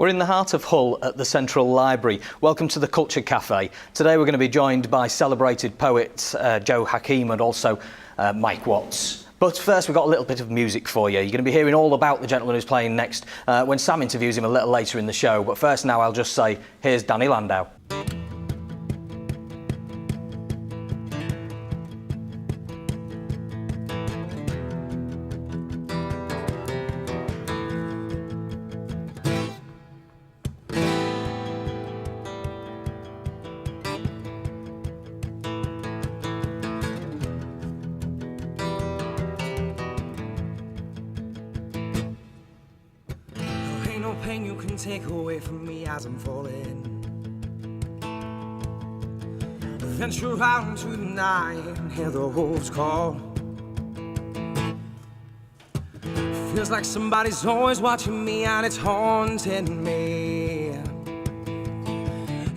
We're in the heart of Hull at the Central Library. Welcome to the Culture Cafe. Today we're going to be joined by celebrated poet Joe Hakeem and also Mike Watts. But first we've got a little bit of music for you. You're going to be hearing all about the gentleman who's playing next when Sam interviews him a little later in the show. But first now I'll just say, here's Danny Landau. No pain you can take away from me as I'm falling. Venture out into the night and hear the wolves call. Feels like somebody's always watching me and it's haunting me.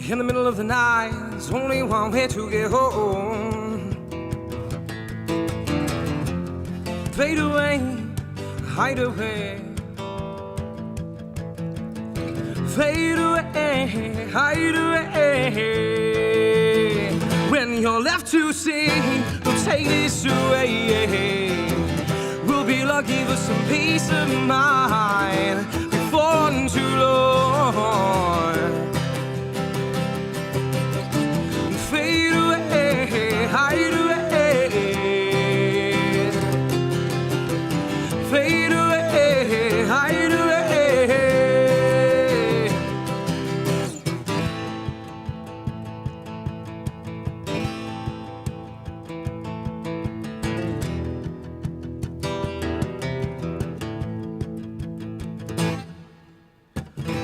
In the middle of the night, there's only one way to get home. Fade away, hide away. Fade away, hide away. When you're left to see, don't take this away. We'll be lucky for some peace of mind before too long. Fade away, hide away. Fade away, hide away.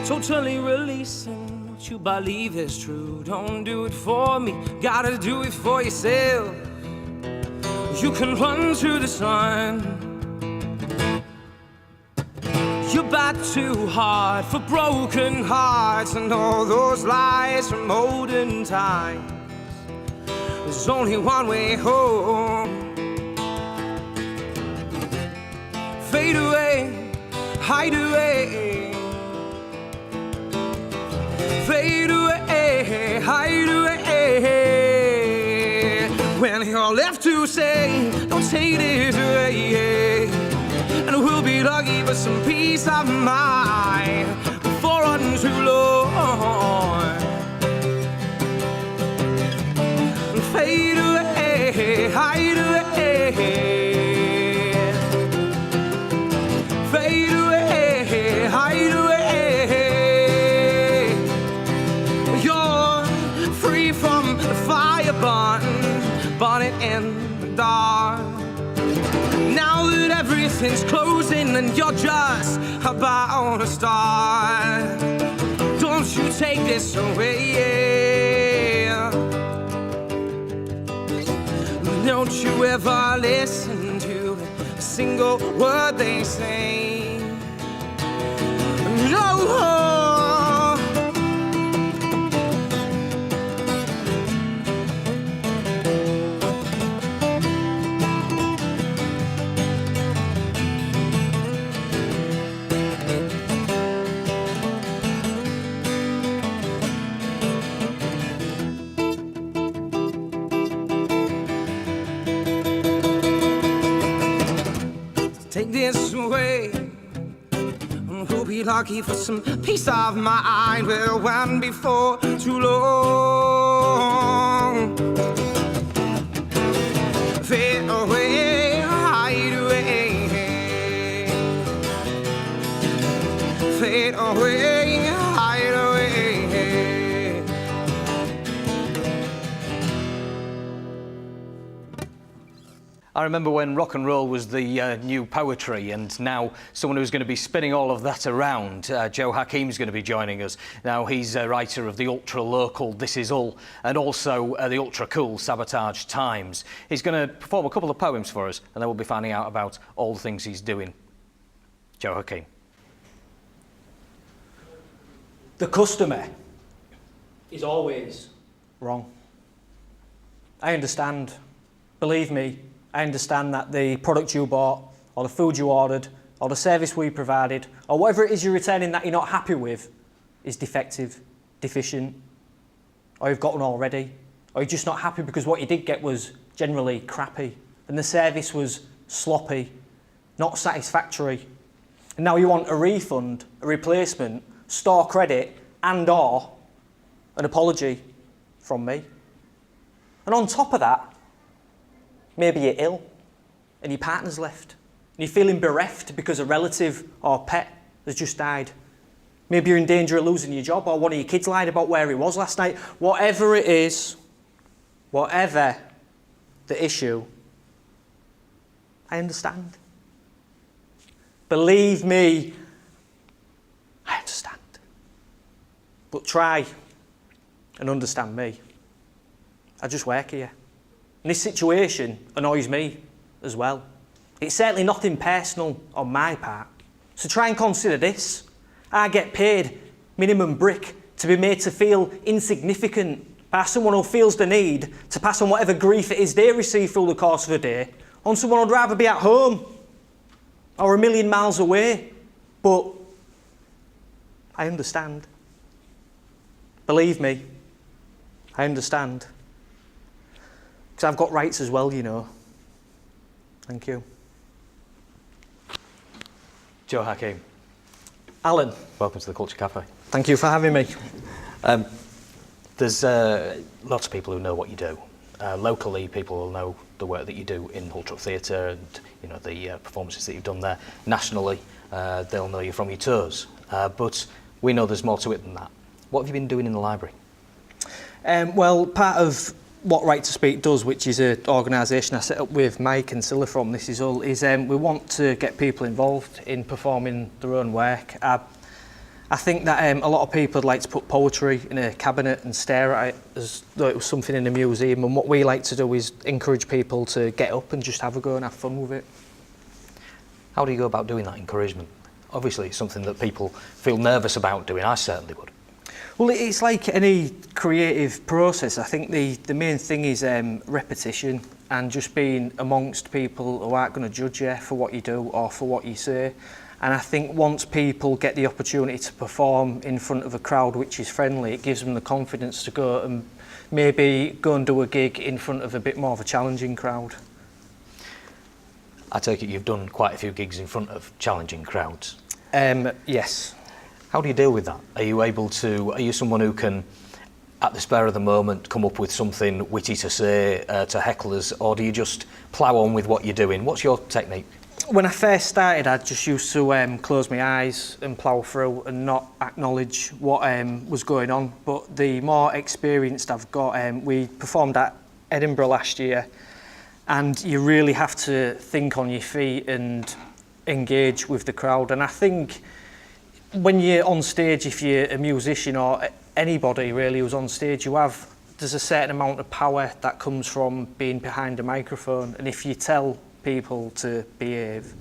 Totally releasing what you believe is true. Don't do it for me, gotta do it for yourself. You can run to the sun. You bat too hard for broken hearts and all those lies from olden times. There's only one way home. Fade away, hide away. Fade away, hide away. When you're left to say, don't take this away. And we'll be lucky for some peace of mind before too long. Fade away, hide away. Fade away, hide away. Burning in the dark. Now that everything's closing and you're just about to start, don't you take this away. Don't you ever listen to a single word they say. No. Take this away, and we'll be lucky for some peace of mind. We'll win before too long. Fade away, hide away. Fade away, hide away. I remember when rock and roll was the new poetry, and now someone who's going to be spinning all of that around, Joe Hakeem's going to be joining us. Now he's a writer of the ultra-local This Is Hull and also the ultra-cool Sabotage Times. He's going to perform a couple of poems for us and then we'll be finding out about all the things he's doing. Joe Hakeem. The customer is always wrong. I understand. Believe me, I understand that the product you bought, or the food you ordered, or the service we provided, or whatever it is you're returning that you're not happy with, is defective, deficient, or you've got one already, or you're just not happy because what you did get was generally crappy and the service was sloppy, not satisfactory, and now you want a refund, a replacement, store credit, and or an apology from me. And on top of that, maybe you're ill and your partner's left and you're feeling bereft because a relative or pet has just died. Maybe you're in danger of losing your job, or one of your kids lied about where he was last night. Whatever it is, whatever the issue, I understand. Believe me, I understand. But try and understand me. I just work here. And this situation annoys me as well. It's certainly nothing personal on my part. So try and consider this. I get paid minimum brick to be made to feel insignificant by someone who feels the need to pass on whatever grief it is they receive through the course of a day on someone who'd rather be at home or a million miles away. But I understand. Believe me, I understand. Because I've got rights as well, you know. Thank you. Joe Hakim, Alan, welcome to the Culture Cafe. thank you for having me. There's lots of people who know what you do. Locally, people will know the work that you do in Hull Truck Theatre and the performances that you've done there. Nationally, they'll know you from your tours. But we know there's more to it than that. What have you been doing in the library? Well, part of what Right to Speak does, which is an organisation I set up with Mike and Scylla from This Is Hull, is we want to get people involved in performing their own work. I think that a lot of people would like to put poetry in a cabinet and stare at it as though it was something in a museum, and what we like to do is encourage people to get up and just have a go and have fun with it. How do you go about doing that encouragement? Obviously, it's something that people feel nervous about doing. I certainly would. Well, it's like any creative process. I think the main thing is repetition and just being amongst people who aren't going to judge you for what you do or for what you say. And I think once people get the opportunity to perform in front of a crowd which is friendly, it gives them the confidence to go and maybe go and do a gig in front of a bit more of a challenging crowd. I take it you've done quite a few gigs in front of challenging crowds. Yes. How do you deal with that? Are you someone who can, at the spur of the moment, come up with something witty to say to hecklers, or do you just plough on with what you're doing? What's your technique? When I first started, I just used to close my eyes and plough through and not acknowledge what was going on. But the more experienced I've got, we performed at Edinburgh last year, and you really have to think on your feet and engage with the crowd. And I think when you're on stage, if you're a musician or anybody really who's on stage, there's a certain amount of power that comes from being behind a microphone, and if you tell people to behave,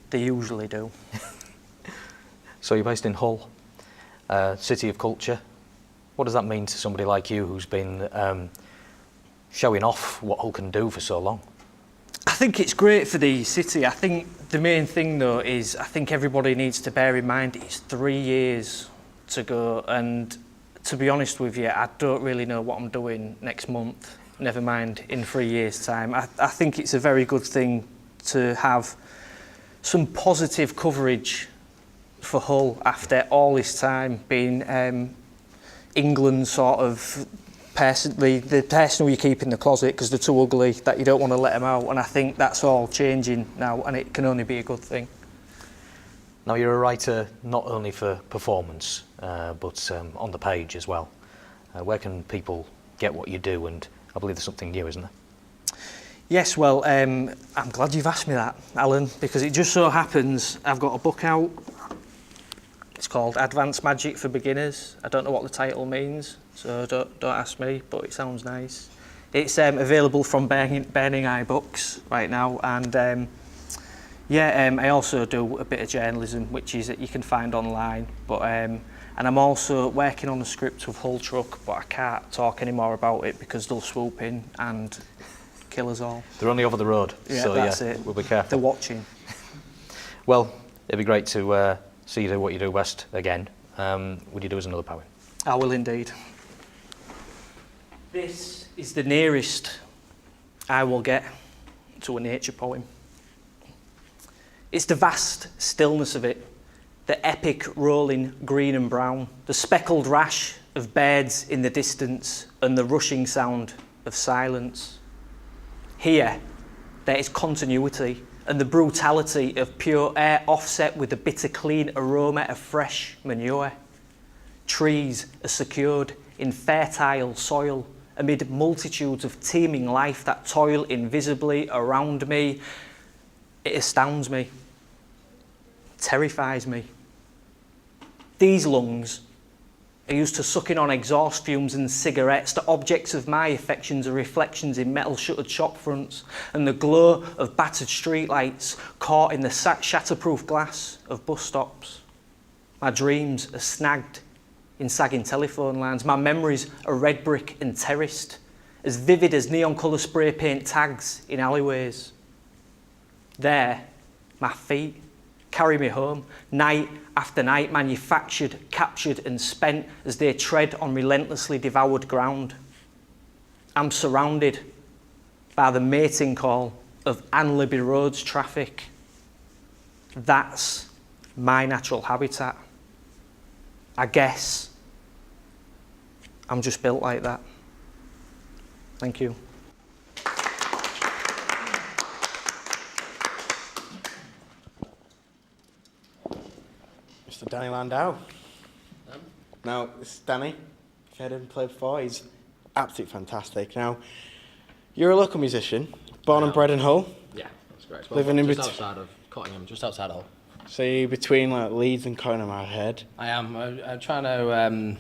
they usually do. So you're based in Hull, city of culture. What does that mean to somebody like you who's been showing off what Hull can do for so long? I think it's great for the city. I think the main thing though is I think everybody needs to bear in mind it's 3 years to go, and to be honest with you, I don't really know what I'm doing next month, never mind in 3 years' time. I think it's a very good thing to have some positive coverage for Hull after all this time being England's sort of the person who you keep in the closet because they're too ugly that you don't want to let them out, and I think that's all changing now, and it can only be a good thing. Now, you're a writer not only for performance but on the page as well. Where can people get what you do? And I believe there's something new, isn't there? Yes, well, I'm glad you've asked me that, Alan, because it just so happens I've got a book out. It's called Advanced Magic for Beginners. I don't know what the title means, so don't ask me, but it sounds nice. It's available from Burning Eye Books right now, and I also do a bit of journalism, which is that you can find online. But and I'm also working on a script of Hull Truck, but I can't talk any more about it because they'll swoop in and kill us all. They're only over the road, so that's yeah, it. We'll be careful. They're watching. Well, it'd be great to see you do what you do best again. Would you do us another poem? I will indeed. This is the nearest I will get to a nature poem. It's the vast stillness of it, the epic rolling green and brown, the speckled rash of birds in the distance, and the rushing sound of silence. Here, there is continuity and the brutality of pure air offset with the bitter clean aroma of fresh manure. Trees are secured in fertile soil amid multitudes of teeming life that toil invisibly around me. It astounds me, terrifies me. These lungs are used to sucking on exhaust fumes and cigarettes. The objects of my affections are reflections in metal-shuttered shop fronts and the glow of battered streetlights caught in the shatterproof glass of bus stops. My dreams are snagged in sagging telephone lines. My memories are red brick and terraced, as vivid as neon colour spray paint tags in alleyways. There, my feet carry me home, night after night, manufactured, captured and spent as they tread on relentlessly devoured ground. I'm surrounded by the mating call of Ann Libby Road's traffic. That's my natural habitat. I guess I'm just built like that. Thank you. Mr. Danny Landau. Now, this is Danny. If you hadn't played before, he's absolutely fantastic. Now, you're a local musician, born and bred in Hull. Yeah, that's correct. Living in just bet- outside of Cottingham, just outside of Hull. So you're between like Leeds and Cottingham, I heard. I am. I'm trying to.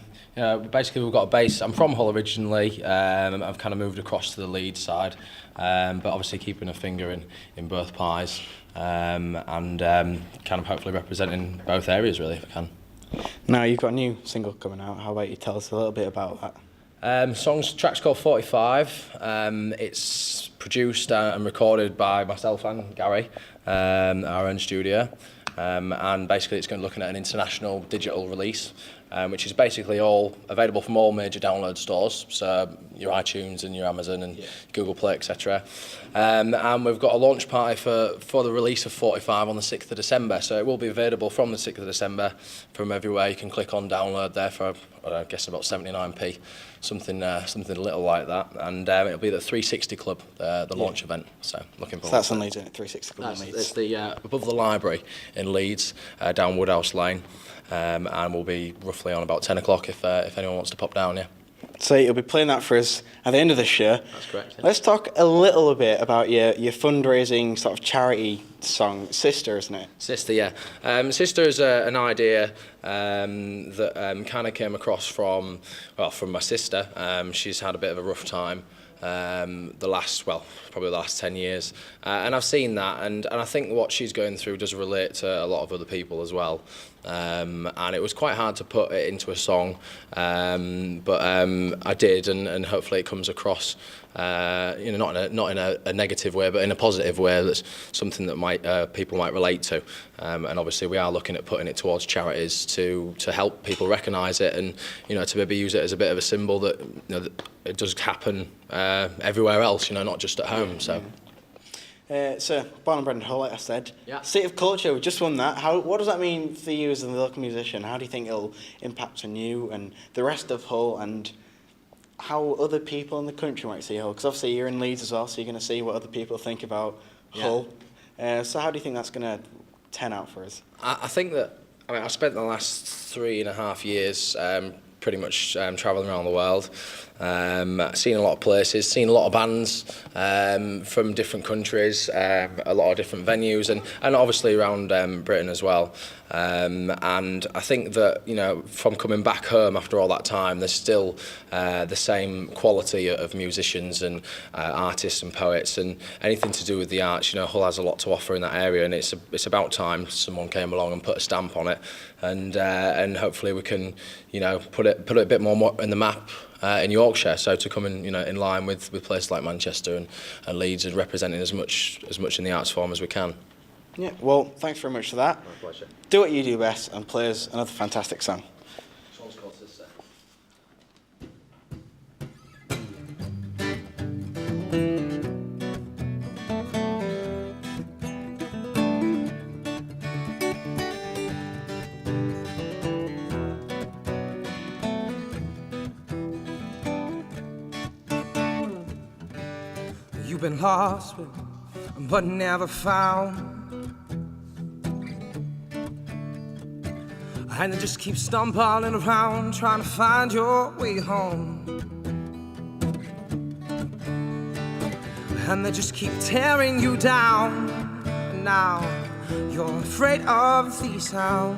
Basically, we've got a base. I'm from Hull originally. I've kind of moved across to the Leeds side, but obviously keeping a finger in both pies, and kind of hopefully representing both areas really if I can. Now, you've got a new single coming out. How about you tell us a little bit about that? Track's called 45. It's produced and recorded by myself and Gary, our own studio. And basically it's going to be looking at an international digital release, which is basically all available from all major download stores, so your iTunes and your Amazon and Google Play, etc. And we've got a launch party for the release of 45 on the 6th of December, so it will be available from the 6th of December from everywhere. You can click on download there for, I guess, about 79p, something little like that, and it'll be the 360 Club, the launch event, so looking forward. So that's on Leeds, isn't it? 360 Club in Leeds. It's the above the library in Leeds, down Woodhouse Lane, and we'll be roughly on about 10 o'clock if anyone wants to pop down, yeah. So you'll be playing that for us at the end of the show. That's correct. Yeah. Let's talk a little bit about your fundraising sort of charity song, Sister, isn't it? Sister, yeah. Sister is an idea that kind of came across from my sister. She's had a bit of a rough time probably the last 10 years. And I've seen that, and I think what she's going through does relate to a lot of other people as well. And it was quite hard to put it into a song, but I did, and hopefully it comes across, not in a negative way, but in a positive way. That's something that people might relate to, and obviously we are looking at putting it towards charities to help people recognise it, and to maybe use it as a bit of a symbol that that it does happen everywhere else, not just at home. So. So, born and bred in Hull, like I said. Yeah. State of Culture, we just won that. What does that mean for you as a local musician? How do you think it'll impact on you and the rest of Hull, and how other people in the country might see Hull? Because obviously you're in Leeds as well, so you're going to see what other people think about Hull. So how do you think that's going to turn out for us? I think that, I spent the last 3.5 years pretty much travelling around the world, seen a lot of places, seen a lot of bands from different countries, a lot of different venues, and obviously around Britain as well. And I think that, from coming back home after all that time, there's still the same quality of musicians and artists and poets and anything to do with the arts. Hull has a lot to offer in that area, and it's about time someone came along and put a stamp on it, and hopefully we can, put it a bit more in the map in Yorkshire, so to come in line with places like Manchester and Leeds, and representing as much in the arts form as we can. Yeah, well, thanks very much for that. My pleasure. Do what you do best and play us another fantastic song. been lost but never found. And you just keep stumbling around trying to find your way home. And they just keep tearing you down. And now you're afraid of the sound.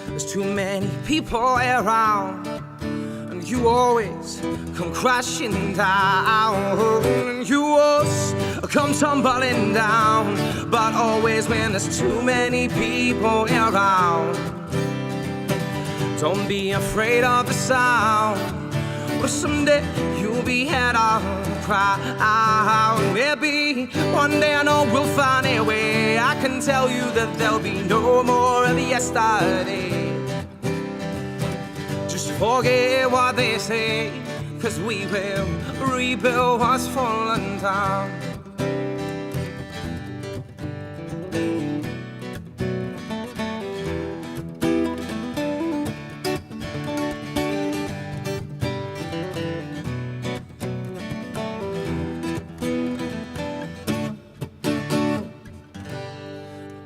There's too many people around, and you always come crashing down. And you always come tumbling down, but always when there's too many people around. Don't be afraid of the sound. Well, someday you'll be head on the crowd. Maybe one day I know we'll find a way. I can tell you that there'll be no more of yesterday. Just forget what they say, 'cause we will rebuild what's fallen down.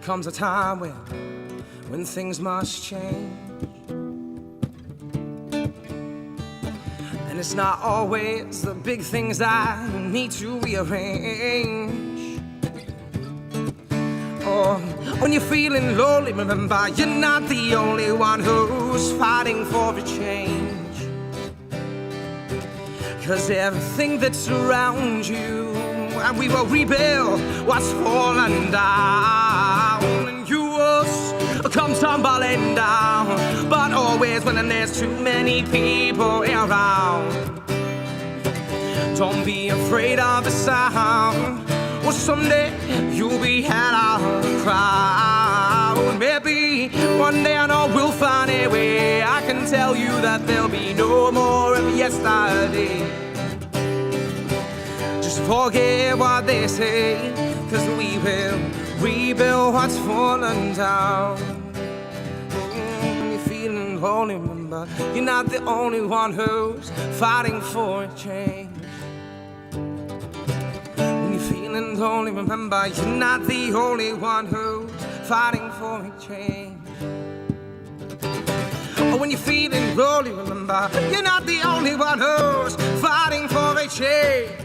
Comes a time when things must change, and it's not always the big things that you need to rearrange. Oh, when you're feeling lonely, remember you're not the only one who's fighting for a change. 'Cause everything that's around you, and we will rebuild what's fallen down. And you will come tumbling down, but always when there's too many people around. Don't be afraid of the sound. Well, someday you'll be head out of the crowd. Maybe one day I know we'll find a way. I can tell you that there'll be no more of yesterday. Forget what they say, 'cause we will rebuild what's fallen down. When you're feeling lonely, remember you're not the only one who's fighting for a change. When you're feeling lonely, remember you're not the only one who's fighting for a change. When you're feeling lonely, remember you're not the only one who's fighting for a change.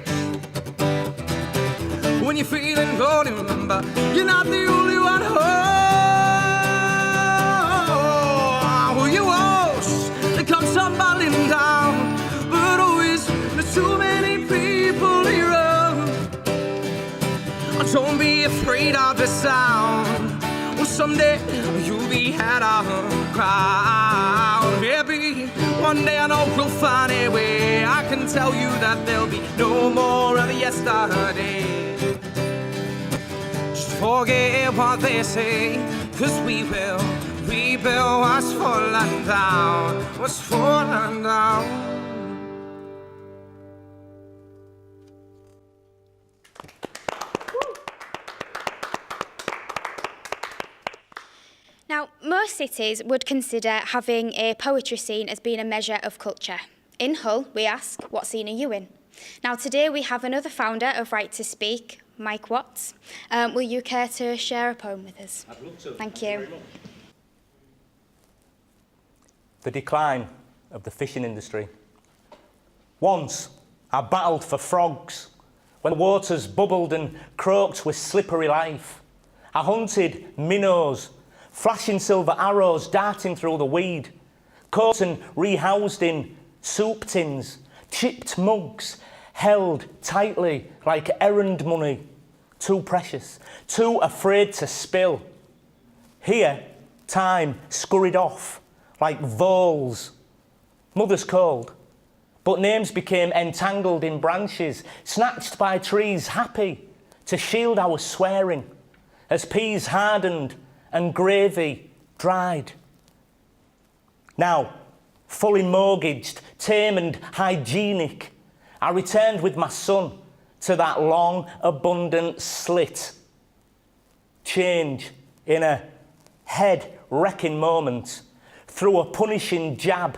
When you're feeling lonely, remember you're not the only one who you always come tumbling down, but always there's too many people around. Don't be afraid of the sound. Well, someday you'll be head of the crowd. Maybe one day I know we'll find a way. I can tell you that there'll be no more of yesterday. Forget what they say, 'cause we will rebuild what's fallen down, what's fallen down. Now, most cities would consider having a poetry scene as being a measure of culture. In Hull, we ask, what scene are you in? Now, today we have another founder of Right to Speak, Mike Watts. Will you care to share a poem with us? I'd love to. Thank you. The decline of the fishing industry. Once, I battled for frogs when the waters bubbled and croaked with slippery life. I hunted minnows, flashing silver arrows darting through the weed, caught and rehoused in soup tins, chipped mugs, held tightly like errand money, too precious, too afraid to spill. Here, time scurried off like voles. Mother's cold, but names became entangled in branches, snatched by trees, happy to shield our swearing, as peas hardened and gravy dried. Now, fully mortgaged, tame and hygienic, I returned with my son to that long, abundant slit. Change in a head-wrecking moment, through a punishing jab,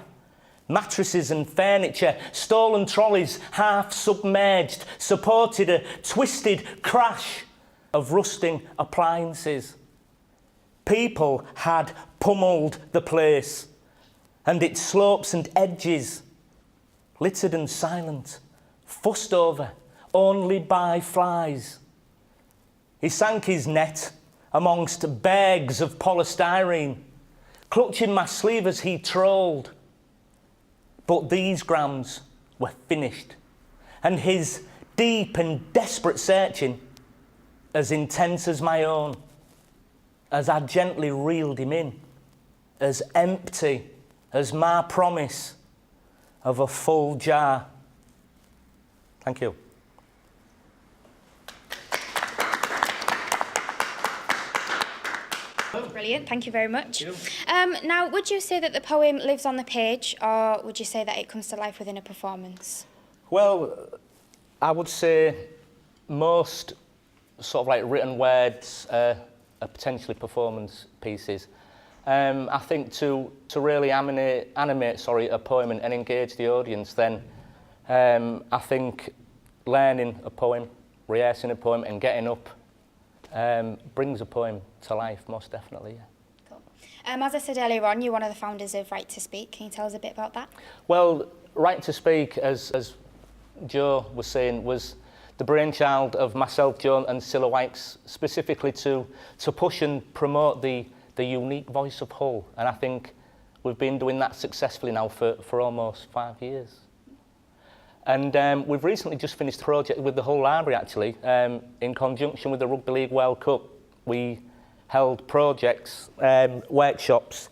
mattresses and furniture, stolen trolleys half submerged, supported a twisted crash of rusting appliances. People had pummelled the place, and its slopes and edges, littered and silent, fussed over only by flies. He sank his net amongst bags of polystyrene, clutching my sleeve as he trolled. But these grams were finished, and his deep and desperate searching as intense as my own, as I gently reeled him in, as empty as my promise of a full jar. Thank you. Brilliant, thank you very much. Now, would you say that the poem lives on the page, or would you say that it comes to life within a performance? Well, I would say most sort of like written words are potentially performance pieces. I think to really animate a poem and engage the audience, then I think learning a poem, rehearsing a poem and getting up brings a poem to life, most definitely, yeah. Cool. As I said earlier on, you're one of the founders of Right to Speak. Can you tell us a bit about that? Well, Right to Speak, as Joe was saying, was the brainchild of myself, Joe and Cilla Wykes, specifically to push and promote the unique voice of Hull. And I think we've been doing that successfully now for almost 5 years. And we've recently just finished a project with the Hull Library, actually, in conjunction with the Rugby League World Cup. We held projects, workshops,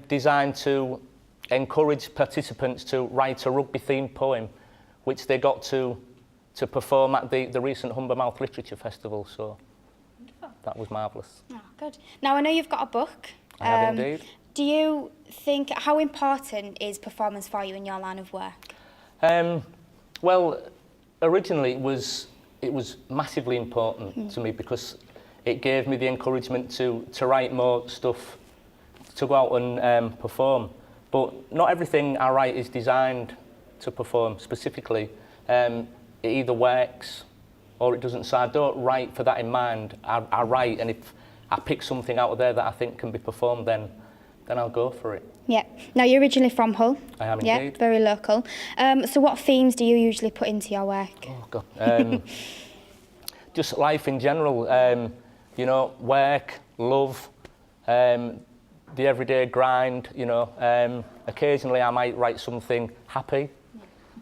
designed to encourage participants to write a rugby-themed poem, which they got to perform at the recent Humber Mouth Literature Festival. So Wonderful. That was marvellous. Oh, good. Now, I know you've got a book. I have indeed. Do you think, how important is performance for you in your line of work? Well, originally it was massively important to me because it gave me the encouragement to write more stuff, to go out and perform. But not everything I write is designed to perform specifically. It either works or it doesn't. So I don't write for that in mind. I write, and if I pick something out of there that I think can be performed, then I'll go for it. Yeah. Now, you're originally from Hull. I am yeah, indeed. very local. So what themes do you usually put into your work? Oh, God. Just life in general. You know, work, love, the everyday grind, you know. Occasionally I might write something happy,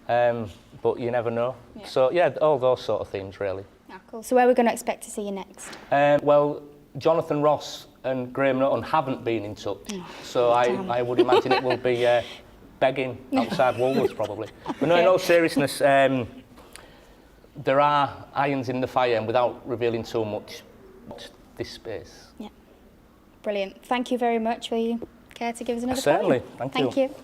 but you never know. Yeah. So, yeah, all those sort of themes, really. Ah, cool. So where are we going to expect to see you next? Well, Jonathan Ross and Graham Norton haven't been in touch, so I would imagine it will be begging outside Woolworths probably. But no, in all seriousness, there are irons in the fire, and without revealing too much, watch this space. Yeah. Brilliant. Thank you very much. Will you care to give us another Certainly. poem? Thank you.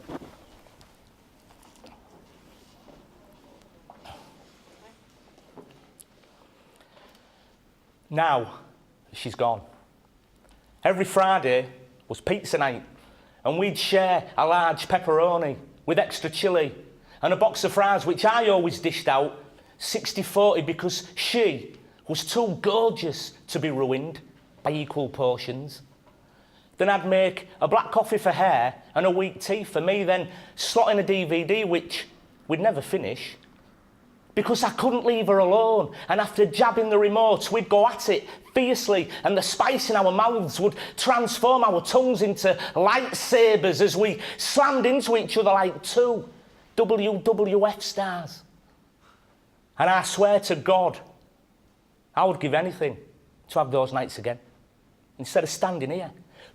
Now, she's gone. Every Friday was pizza night, and we'd share a large pepperoni with extra chilli and a box of fries, which I always dished out 60-40 because she was too gorgeous to be ruined by equal portions. Then I'd make a black coffee for her and a weak tea for me, then slot in a DVD which we'd never finish because I couldn't leave her alone, and after jabbing the remote we'd go at it fiercely, and the spice in our mouths would transform our tongues into lightsabers as we slammed into each other like two WWF stars. And I swear to God, I would give anything to have those nights again, instead of standing here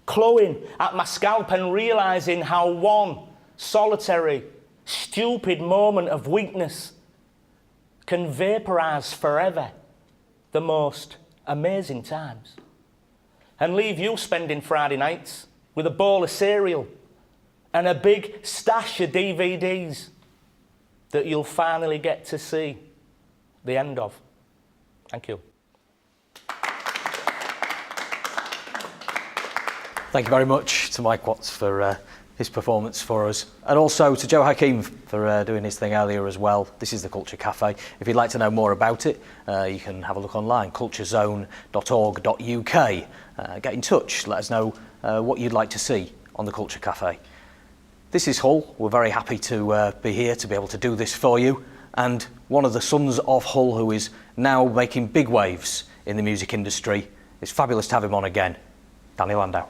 clawing at my scalp and realising how one solitary, stupid moment of weakness can vaporise forever the most amazing times and leave you spending Friday nights with a bowl of cereal and a big stash of DVDs that you'll finally get to see the end of. Thank you. Thank you very much to Mike Watts for his performance for us. And also to Joe Hakeem for doing his thing earlier as well. This is the Culture Cafe. If you'd like to know more about it, you can have a look online, culturezone.org.uk. Get in touch, let us know what you'd like to see on the Culture Cafe. This is Hull. We're very happy to be here to be able to do this for you. And one of the sons of Hull who is now making big waves in the music industry. It's fabulous to have him on again. Danny Landau.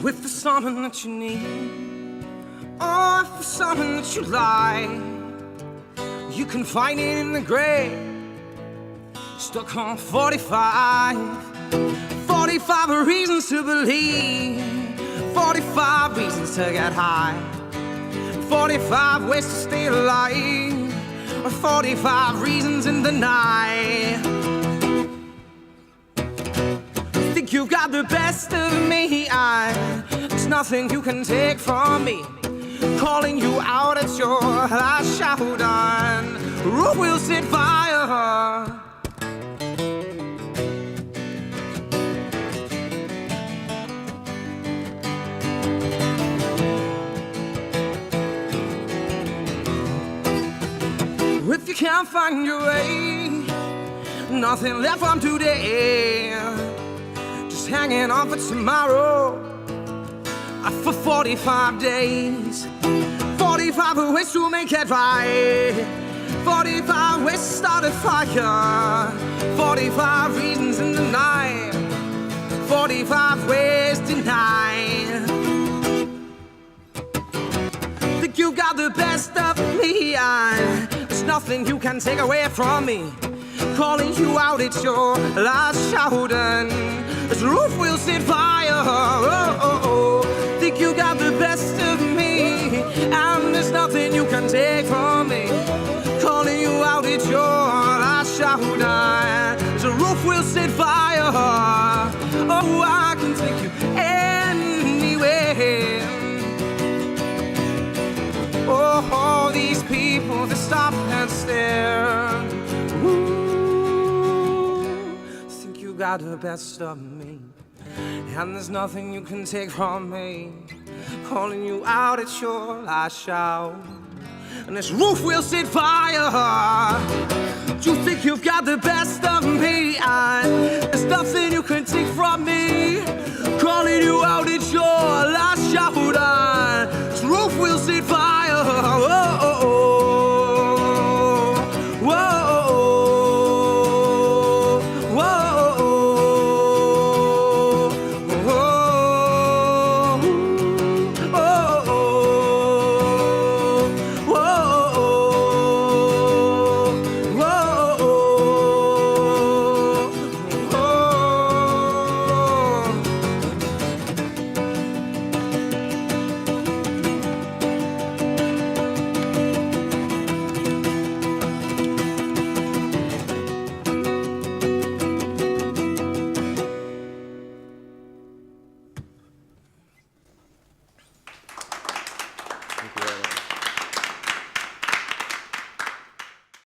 If there's something that you need, or if there's something that you like, you can find it in the grave, stuck on 45. 45 reasons to believe, 45 reasons to get high, 45 ways to stay alive, or 45 reasons in the night. Think you got the best of me, there's nothing you can take from me. Calling you out at your last shout on roof will set fire. If you can't find your way, nothing left from today, just hanging on for tomorrow. For 45 days, 45 ways to make it right, 45 ways to start a fire, 45 reasons in the night, 45 ways denied. Think you got the best of me, there's nothing you can take away from me. Calling you out, it's your last shout, and this roof will set fire. Oh, oh, oh. Think you got the best of me, and there's nothing you can take from me. Calling you out, it's your last shout, and the roof will set fire. Oh, I can take you anywhere. Oh, all these people that stop and stare. Ooh, think you got the best of me, and there's nothing you can take from me. Calling you out at your last shout, and this roof will set fire. You think you've got the best of me, and there's nothing you can take from me. Calling you out at your last shout, this roof will set fire.